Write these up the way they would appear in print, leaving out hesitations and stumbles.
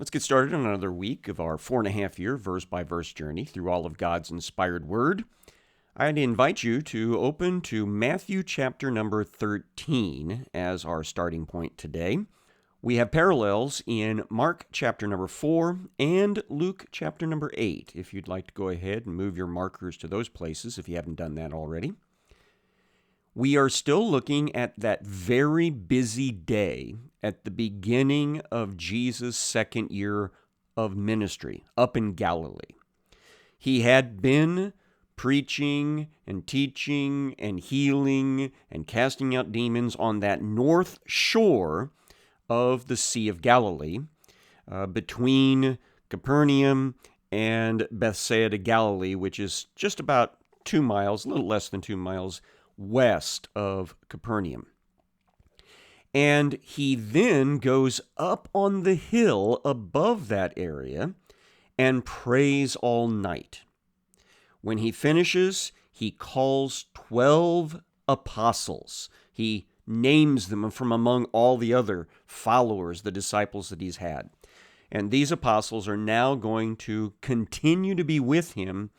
Let's get started on another week of our 4.5-year verse-by-verse journey through all of God's inspired word. I'd invite you to open to Matthew chapter number 13 as our starting point today. We have parallels in Mark chapter number 4 and Luke chapter number 8, if you'd like to go ahead and move your markers to those places if you haven't done that already. We are still looking at that very busy day at the beginning of Jesus' second year of ministry up in Galilee. He had been preaching and teaching and healing and casting out demons on that north shore of the Sea of Galilee, between Capernaum and Bethsaida, Galilee, which is just about 2 miles, a little less than 2 miles, west of Capernaum. And he then goes up on the hill above that area and prays all night. When he finishes, he calls 12 apostles. He names them from among all the other followers, the disciples that he's had. And these apostles are now going to continue to be with him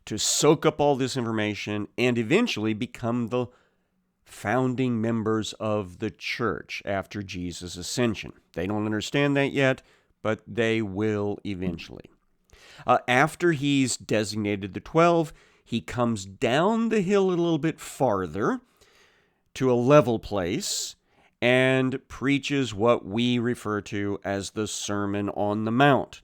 to soak up all this information and eventually become the founding members of the church after Jesus' ascension. They don't understand that yet, but they will eventually. After he's designated the 12, he comes down the hill a little bit farther to a level place and preaches what we refer to as the Sermon on the Mount,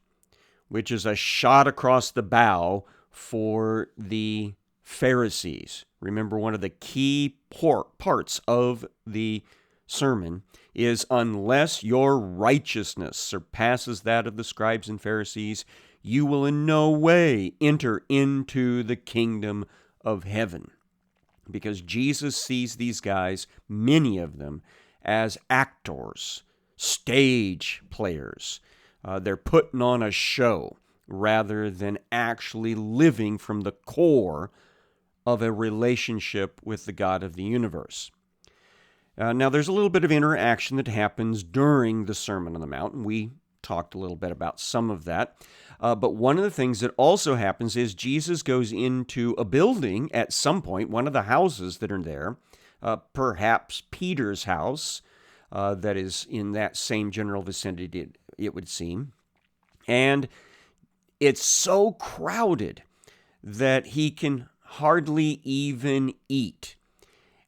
which is a shot across the bow for the Pharisees. Remember, one of the key parts of the sermon is, unless your righteousness surpasses that of the scribes and Pharisees, you will in no way enter into the kingdom of heaven. Because Jesus sees these guys, many of them, as actors, stage players. They're putting on a show rather than actually living from the core of a relationship with the God of the universe. Now, there's a little bit of interaction that happens during the Sermon on the Mount, and we talked a little bit about some of that. But one of the things that also happens is Jesus goes into a building at some point, one of the houses that are there, perhaps Peter's house, that is in that same general vicinity, it would seem. And it's so crowded that he can hardly even eat.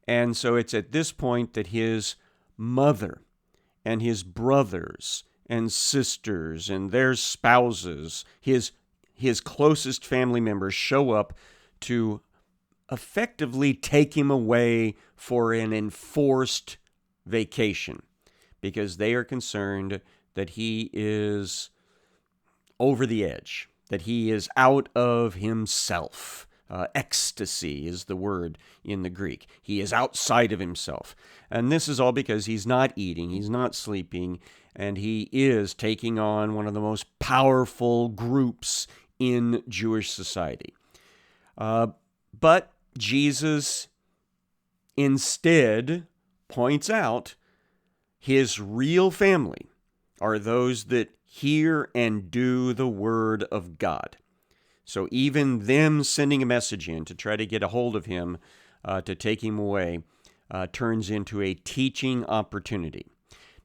And so it's at this point that his mother and his brothers and sisters and their spouses, his closest family members, show up to effectively take him away for an enforced vacation because they are concerned that he is over the edge, that he is out of himself. Ecstasy is the word in the Greek. He is outside of himself. And this is all because he's not eating, he's not sleeping, and he is taking on one of the most powerful groups in Jewish society. But Jesus instead points out his real family are those that hear and do the word of God. So even them sending a message in to try to get a hold of him, to take him away, turns into a teaching opportunity.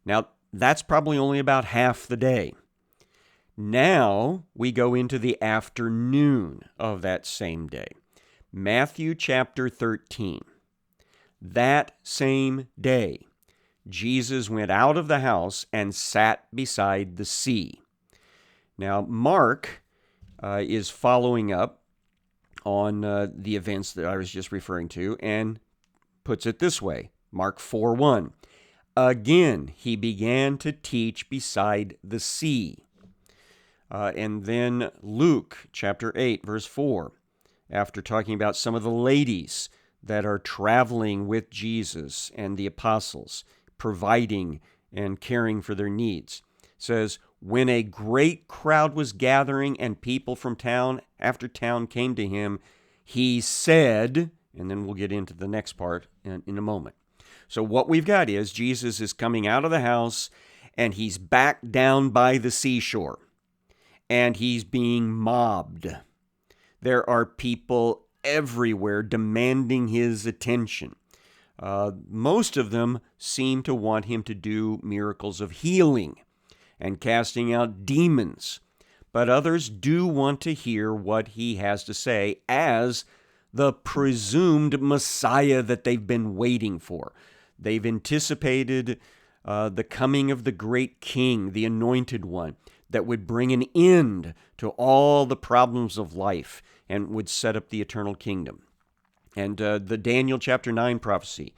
Now, that's probably only about half the day. Now we go into the afternoon of that same day. Matthew chapter 13. That same day, Jesus went out of the house and sat beside the sea. Now, Mark is following up on the events that I was just referring to and puts it this way. Mark 4:1. Again, he began to teach beside the sea. And then Luke chapter 8, verse 4, after talking about some of the ladies that are traveling with Jesus and the apostles, providing and caring for their needs, says, when a great crowd was gathering and people from town after town came to him, he said, and then we'll get into the next part in a moment. So what we've got is Jesus is coming out of the house and he's back down by the seashore, and he's being mobbed. There are people everywhere demanding his attention. Most of them seem to want him to do miracles of healing and casting out demons, but others do want to hear what he has to say as the presumed Messiah that they've been waiting for. They've anticipated the coming of the great King, the Anointed One, that would bring an end to all the problems of life and would set up the eternal kingdom. And the Daniel chapter 9 prophecy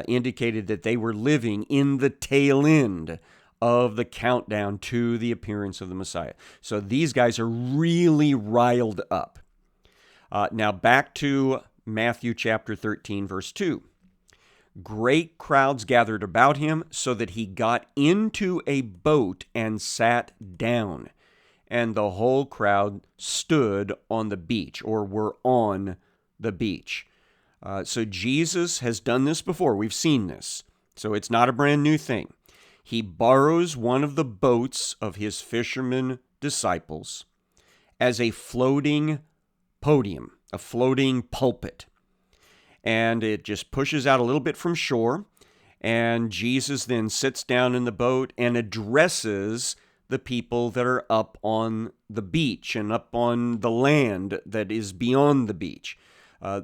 indicated that they were living in the tail end of the countdown to the appearance of the Messiah. So these guys are really riled up. Now back to Matthew chapter 13, verse 2. Great crowds gathered about him so that he got into a boat and sat down. And the whole crowd stood on the beach, or were on the beach. So Jesus has done this before. We've seen this. So it's not a brand new thing. He borrows one of the boats of his fishermen disciples as a floating podium, a floating pulpit. And it just pushes out a little bit from shore, and Jesus then sits down in the boat and addresses the people that are up on the beach and up on the land that is beyond the beach.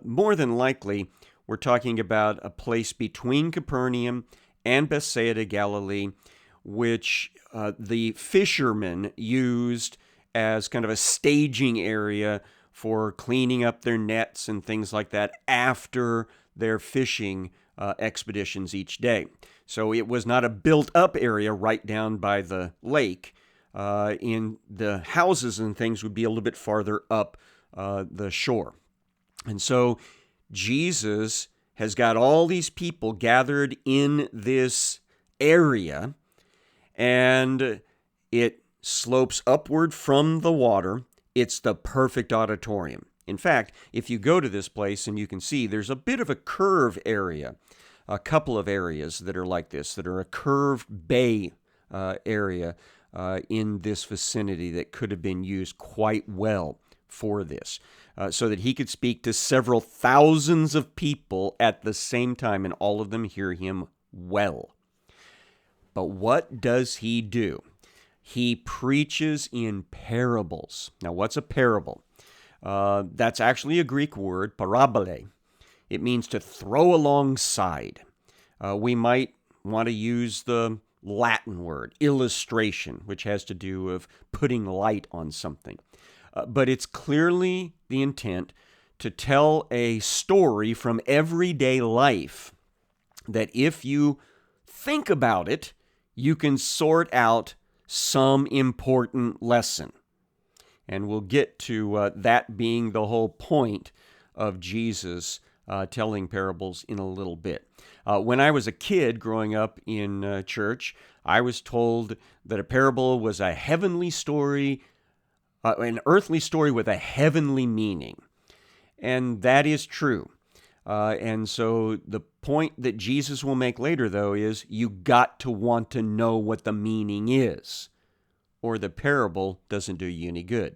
More than likely, we're talking about a place between Capernaum and Bethsaida, Galilee, which the fishermen used as kind of a staging area for cleaning up their nets and things like that after their fishing expeditions each day. So it was not a built-up area right down by the lake. In the houses and things would be a little bit farther up the shore. And so Jesus has got all these people gathered in this area, and it slopes upward from the water. It's the perfect auditorium. In fact, if you go to this place and you can see there's a bit of a curve area, a couple of areas that are like this, that are a curved bay area in this vicinity that could have been used quite well for this, so that he could speak to several thousands of people at the same time and all of them hear him well. But what does he do? He preaches in parables. Now, what's a parable? That's actually a Greek word, parabole. It means to throw alongside. We might want to use the Latin word, illustration, which has to do with putting light on something. But it's clearly the intent to tell a story from everyday life that if you think about it, you can sort out some important lesson. And we'll get to that being the whole point of Jesus telling parables in a little bit. When I was a kid growing up in church, I was told that a parable was a heavenly story, an earthly story with a heavenly meaning. And that is true. And so the point that Jesus will make later, though, is you got to want to know what the meaning is, or the parable doesn't do you any good.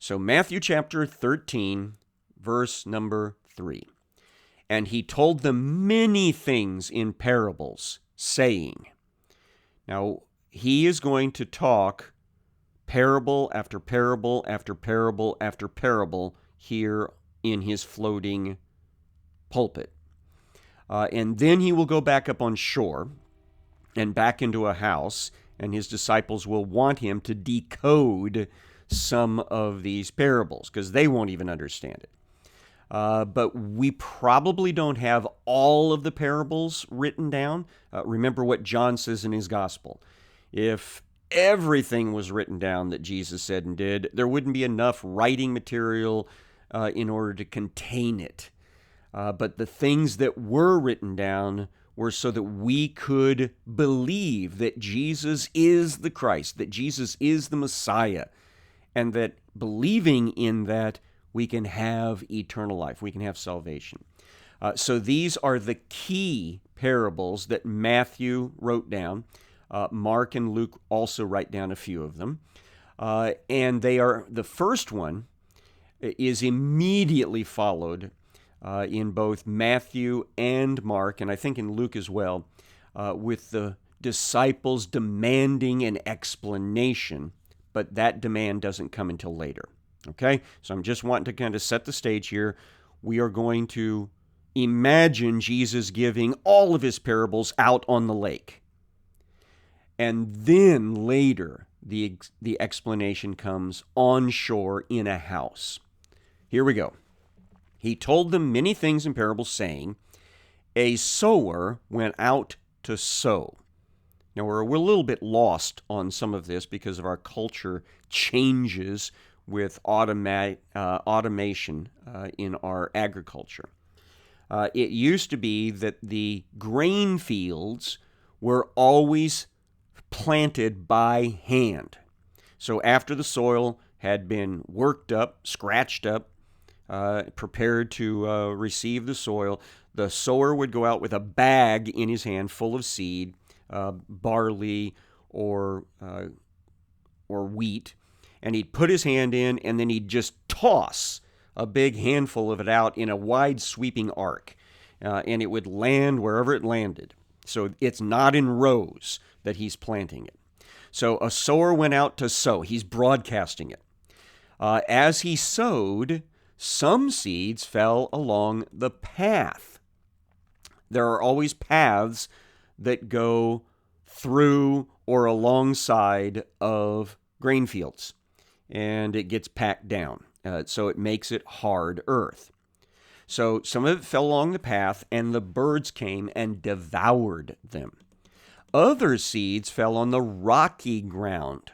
So Matthew chapter 13, verse number 3. And he told them many things in parables, saying. Now, he is going to talk parable after parable after parable after parable here in his floating pulpit. And then he will go back up on shore and back into a house, and his disciples will want him to decode some of these parables because they won't even understand it. But we probably don't have all of the parables written down. Remember what John says in his gospel. If everything was written down that Jesus said and did, there wouldn't be enough writing material in order to contain it. But the things that were written down were so that we could believe that Jesus is the Christ, that Jesus is the Messiah, and that believing in that, we can have eternal life. We can have salvation. So these are the key parables that Matthew wrote down. Mark and Luke also write down a few of them. And the first one is immediately followed in both Matthew and Mark, and I think in Luke as well, with the disciples demanding an explanation, but that demand doesn't come until later. Okay? So I'm just wanting to kind of set the stage here. We are going to imagine Jesus giving all of his parables out on the lake. And then later, the explanation comes on shore in a house. Here we go. He told them many things in parables, saying, a sower went out to sow. Now, we're a little bit lost on some of this because of our culture changes with automation in our agriculture. It used to be that the grain fields were always planted by hand. So after the soil had been worked up, scratched up, prepared to receive the soil, the sower would go out with a bag in his hand full of seed, barley or wheat, and he'd put his hand in, and then he'd just toss a big handful of it out in a wide sweeping arc, and it would land wherever it landed. So it's not in rows that he's planting it. So a sower went out to sow. He's broadcasting it. As he sowed, some seeds fell along the path. There are always paths that go through or alongside of grain fields, and it gets packed down. So it makes it hard earth. So some of it fell along the path, and the birds came and devoured them. Other seeds fell on the rocky ground.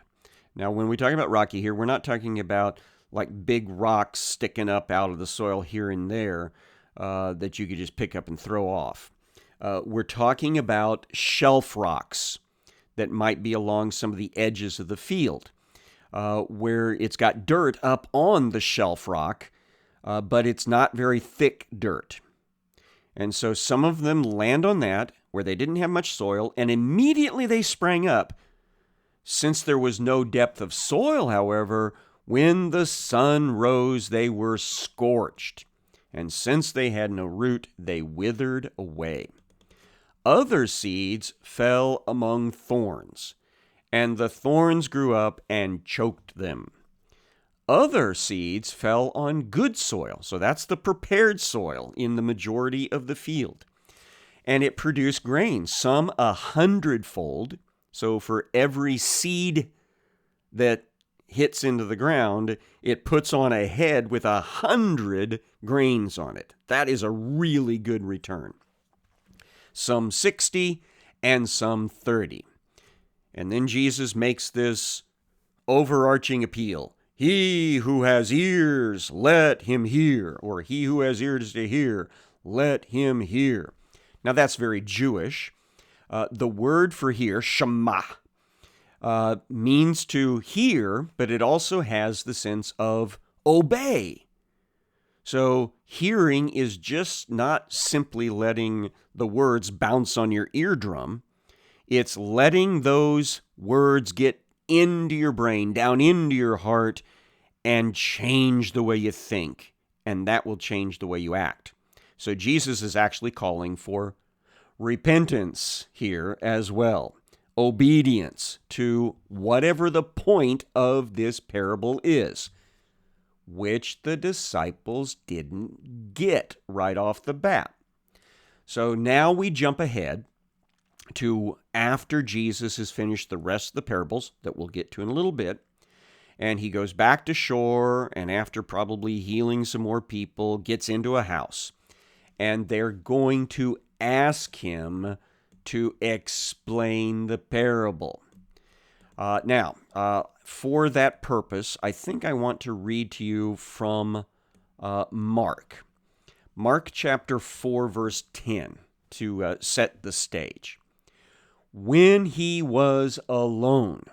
Now, when we talk about rocky here, we're not talking about like big rocks sticking up out of the soil here and there that you could just pick up and throw off. We're talking about shelf rocks that might be along some of the edges of the field, where it's got dirt up on the shelf rock, but it's not very thick dirt. And so some of them land on that, where they didn't have much soil, and immediately they sprang up. Since there was no depth of soil, however, when the sun rose, they were scorched. And since they had no root, they withered away. Other seeds fell among thorns, and the thorns grew up and choked them. Other seeds fell on good soil, so that's the prepared soil in the majority of the field. And it produced grain, some 100-fold. So for every seed that hits into the ground, it puts on a head with 100 grains on it. That is a really good return. Some 60 and some 30. And then Jesus makes this overarching appeal. He who has ears, let him hear. Or he who has ears to hear, let him hear. Now that's very Jewish. The word for hear, shema, means to hear, but it also has the sense of obey. So hearing is just not simply letting the words bounce on your eardrum. It's letting those words get into your brain, down into your heart, and change the way you think. And that will change the way you act. So Jesus is actually calling for repentance here as well. Obedience to whatever the point of this parable is, which the disciples didn't get right off the bat. So now we jump ahead to after Jesus has finished the rest of the parables that we'll get to in a little bit. And he goes back to shore, and after probably healing some more people, gets into a house. And they're going to ask him to explain the parable. Now, for that purpose, I think I want to read to you from Mark. Mark chapter 4, verse 10, to set the stage. When he was alone,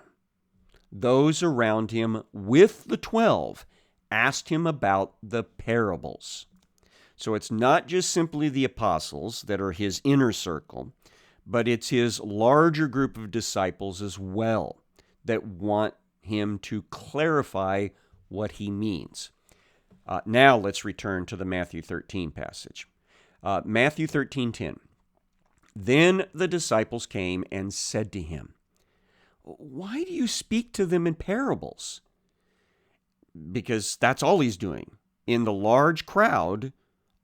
those around him with the 12 asked him about the parables. So it's not just simply the apostles that are his inner circle, but it's his larger group of disciples as well that want him to clarify what he means. Now let's return to the Matthew 13 passage. Matthew 13:10. Then the disciples came and said to him, "Why do you speak to them in parables?" Because that's all he's doing. In the large crowd,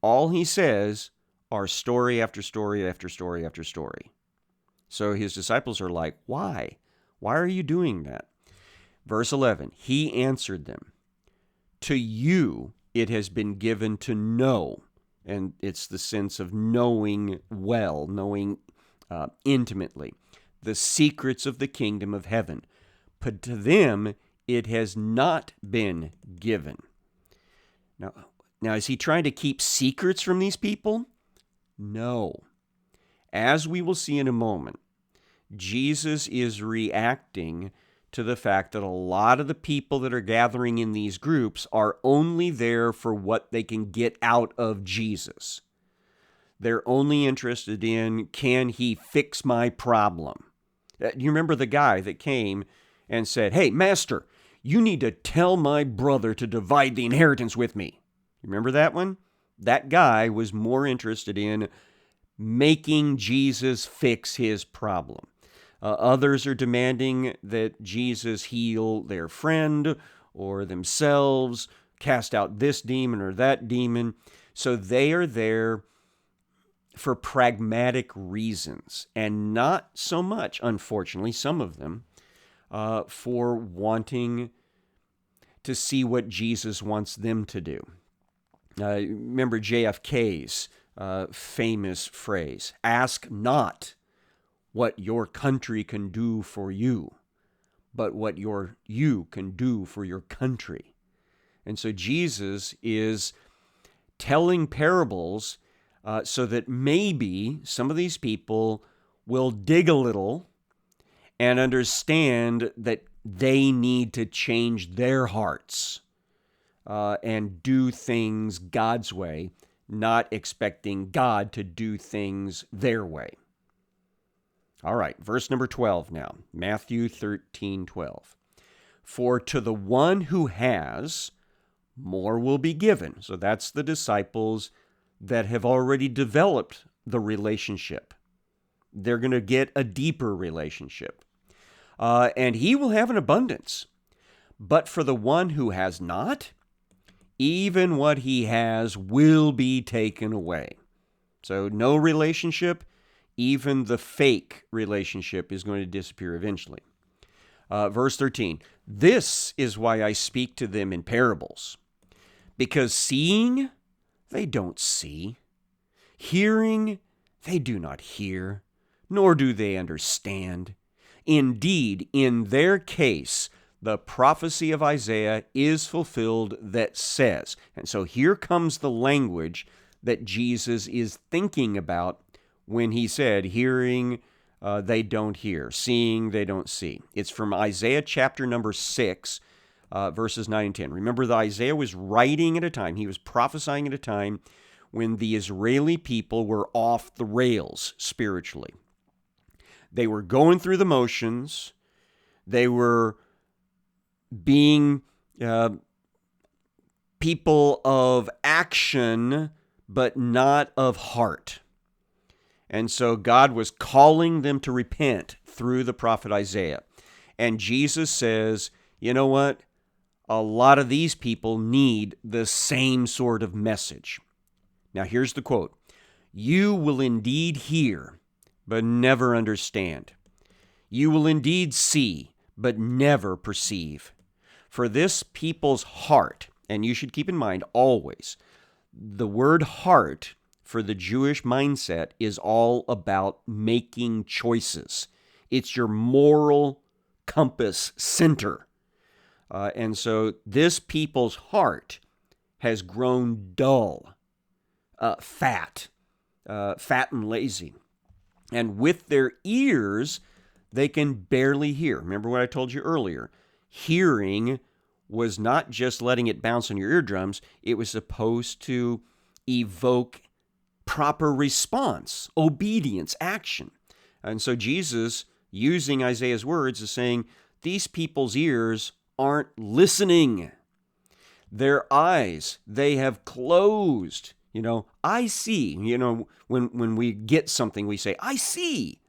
all he says are story after story after story after story. So his disciples are like, why? Why are you doing that? Verse 11, he answered them, "To you it has been given to know," and it's the sense of knowing well, knowing intimately, "the secrets of the kingdom of heaven. But to them it has not been given." Now, is he trying to keep secrets from these people? No. As we will see in a moment, Jesus is reacting to the fact that a lot of the people that are gathering in these groups are only there for what they can get out of Jesus. They're only interested in, can he fix my problem? You remember the guy that came and said, "Hey, Master, you need to tell my brother to divide the inheritance with me." Remember that one? That guy was more interested in making Jesus fix his problem. Others are demanding that Jesus heal their friend or themselves, cast out this demon or that demon. So they are there for pragmatic reasons, and not so much, unfortunately, some of them, for wanting to see what Jesus wants them to do. Remember JFK's famous phrase, "Ask not what your country can do for you, but what you can do for your country." And so Jesus is telling parables so that maybe some of these people will dig a little and understand that they need to change their hearts and do things God's way, not expecting God to do things their way. All right, verse number 12 now, Matthew 13:12. "For to the one who has, more will be given." So that's the disciples that have already developed the relationship. They're going to get a deeper relationship. And he will have an abundance. "But for the one who has not, even what he has will be taken away." So no relationship, even the fake relationship is going to disappear eventually. Verse 13, "This is why I speak to them in parables, because seeing they don't see, hearing they do not hear, nor do they understand. Indeed, in their case, the prophecy of Isaiah is fulfilled that says," and so here comes the language that Jesus is thinking about when he said, hearing they don't hear, seeing they don't see. It's from Isaiah chapter number 6, verses 9 and 10. Remember that Isaiah was writing at a time, he was prophesying at a time when the Israeli people were off the rails spiritually. They were going through the motions. They were being people of action, but not of heart. And so God was calling them to repent through the prophet Isaiah. And Jesus says, you know what? A lot of these people need the same sort of message. Now here's the quote. "You will indeed hear, but never understand. You will indeed see, but never perceive. For this people's heart," and you should keep in mind always, the word heart for the Jewish mindset is all about making choices. It's your moral compass center. And so this people's heart has grown dull, fat and lazy. And with their ears, they can barely hear. Remember what I told you earlier. Hearing was not just letting it bounce on your eardrums. It was supposed to evoke proper response, obedience, action. And so Jesus, using Isaiah's words, is saying, these people's ears aren't listening. Their eyes, they have closed. I see. When we get something, we say, I see.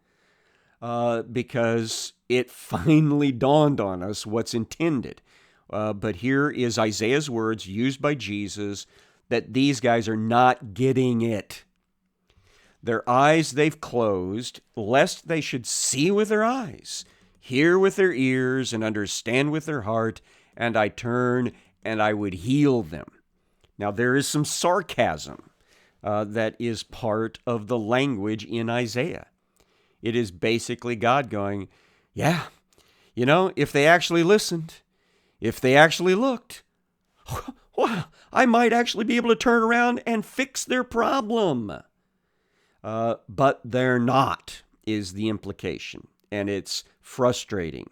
Because it finally dawned on us what's intended. But here is Isaiah's words used by Jesus that these guys are not getting it. Their eyes they've closed, lest they should see with their eyes, hear with their ears, and understand with their heart, and I turn and I would heal them. Now, there is some sarcasm that is part of the language in Isaiah. It is basically God going, yeah, if they actually listened, if they actually looked, well, I might actually be able to turn around and fix their problem. But they're not, is the implication, and it's frustrating.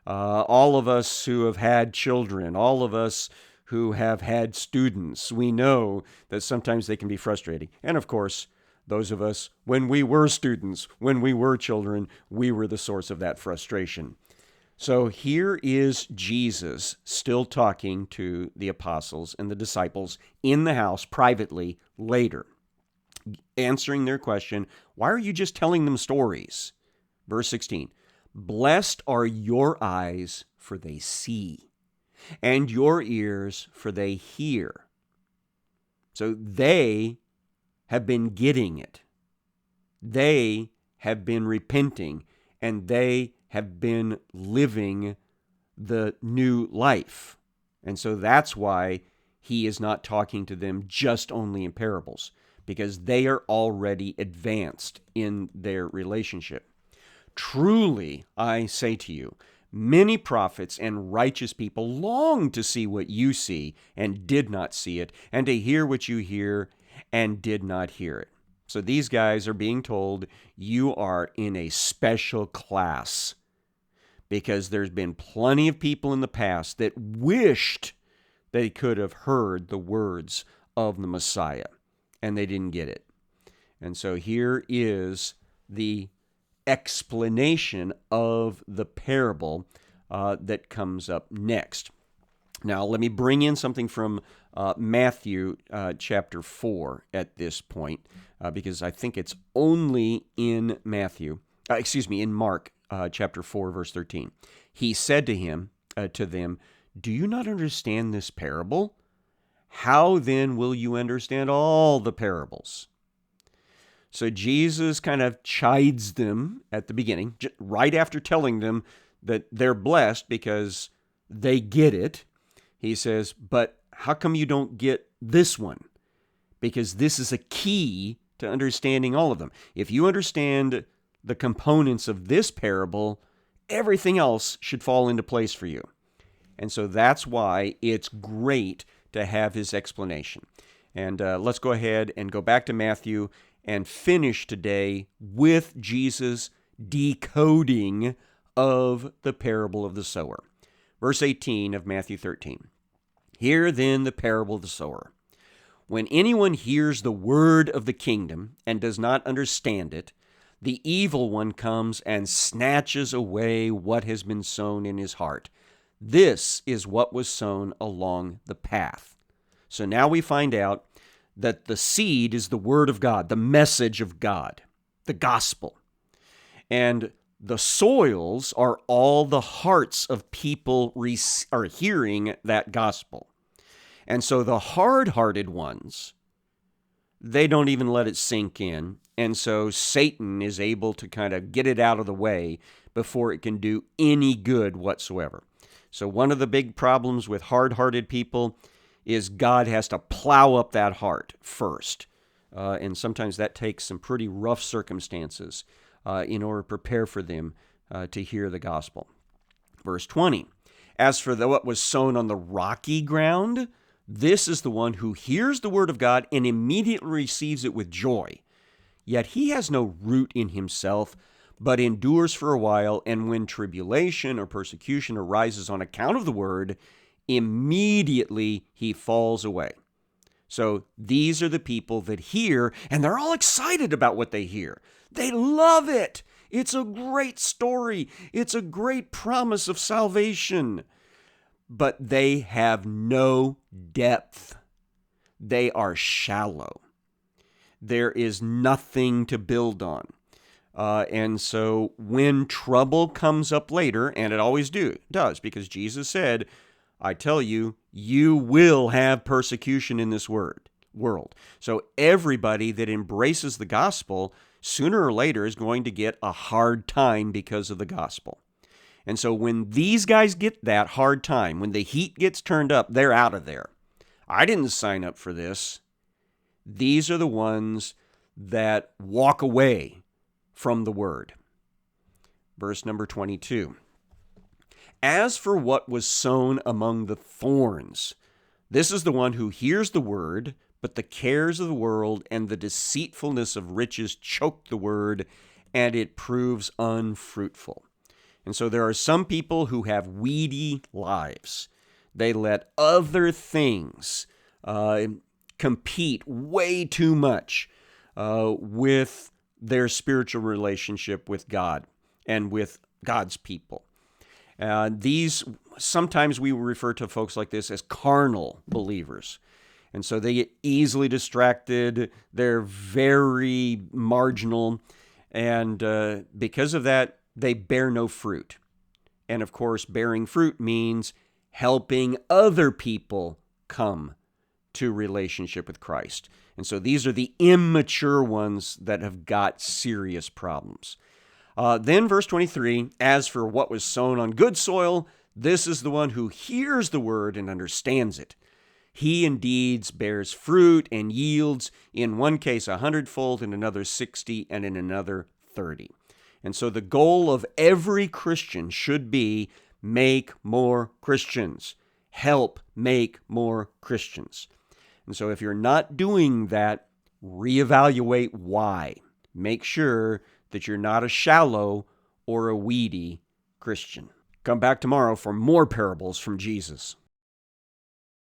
All of us who have had children, all of us who have had students, we know that sometimes they can be frustrating. And of course, those of us, when we were students, when we were children, we were the source of that frustration. So here is Jesus still talking to the apostles and the disciples in the house privately later, answering their question, why are you just telling them stories? Verse 16, blessed are your eyes, for they see, and your ears, for they hear. So they have been getting it. They have been repenting, and they have been living the new life. And so that's why he is not talking to them just only in parables, because they are already advanced in their relationship. Truly, I say to you, many prophets and righteous people long to see what you see and did not see it, and to hear what you hear and did not hear it. So these guys are being told, you are in a special class, because there's been plenty of people in the past that wished they could have heard the words of the Messiah, and they didn't get it. And so here is the explanation of the parable that comes up next. Now, let me bring in something from Matthew chapter 4 at this point, because I think it's only in in Mark chapter 4, verse 13. He said to them, do you not understand this parable? How then will you understand all the parables? So Jesus kind of chides them at the beginning, right after telling them that they're blessed because they get it. He says, but how come you don't get this one? Because this is a key to understanding all of them. If you understand the components of this parable, everything else should fall into place for you. And so that's why it's great to have his explanation. And let's go ahead and go back to Matthew and finish today with Jesus' decoding of the parable of the sower. Verse 18 of Matthew 13. Hear then the parable of the sower. When anyone hears the word of the kingdom and does not understand it, the evil one comes and snatches away what has been sown in his heart. This is what was sown along the path. So now we find out that the seed is the word of God, the message of God, the gospel. And the soils are all the hearts of people are hearing that gospel. And so the hard-hearted ones, they don't even let it sink in. And so Satan is able to kind of get it out of the way before it can do any good whatsoever. So one of the big problems with hard-hearted people is God has to plow up that heart first. And sometimes that takes some pretty rough circumstances in order to prepare for them to hear the gospel. Verse 20, as for what was sown on the rocky ground, this is the one who hears the word of God and immediately receives it with joy. Yet he has no root in himself, but endures for a while, and when tribulation or persecution arises on account of the word, immediately he falls away. So these are the people that hear, and they're all excited about what they hear. They love it. It's a great story. It's a great promise of salvation. But they have no depth. They are shallow. There is nothing to build on. And so when trouble comes up later, and it always does, because Jesus said, I tell you, you will have persecution in this world. So everybody that embraces the gospel, sooner or later, is going to get a hard time because of the gospel. And so when these guys get that hard time, when the heat gets turned up, they're out of there. I didn't sign up for this. These are the ones that walk away from the word. Verse number 22. As for what was sown among the thorns, this is the one who hears the word, but the cares of the world and the deceitfulness of riches choke the word, and it proves unfruitful. And so there are some people who have weedy lives. They let other things compete way too much with their spiritual relationship with God and with God's people. These, sometimes we refer to folks like this as carnal believers. And so they get easily distracted. They're very marginal. And because of that, they bear no fruit. And of course, bearing fruit means helping other people come to relationship with Christ. And so these are the immature ones that have got serious problems. Then verse 23, as for what was sown on good soil, this is the one who hears the word and understands it. He indeed bears fruit and yields, in one case 100-fold, in another 60, and in another 30. And so the goal of every Christian should be make more Christians. Help make more Christians. And so if you're not doing that, reevaluate why. Make sure that you're not a shallow or a weedy Christian. Come back tomorrow for more parables from Jesus.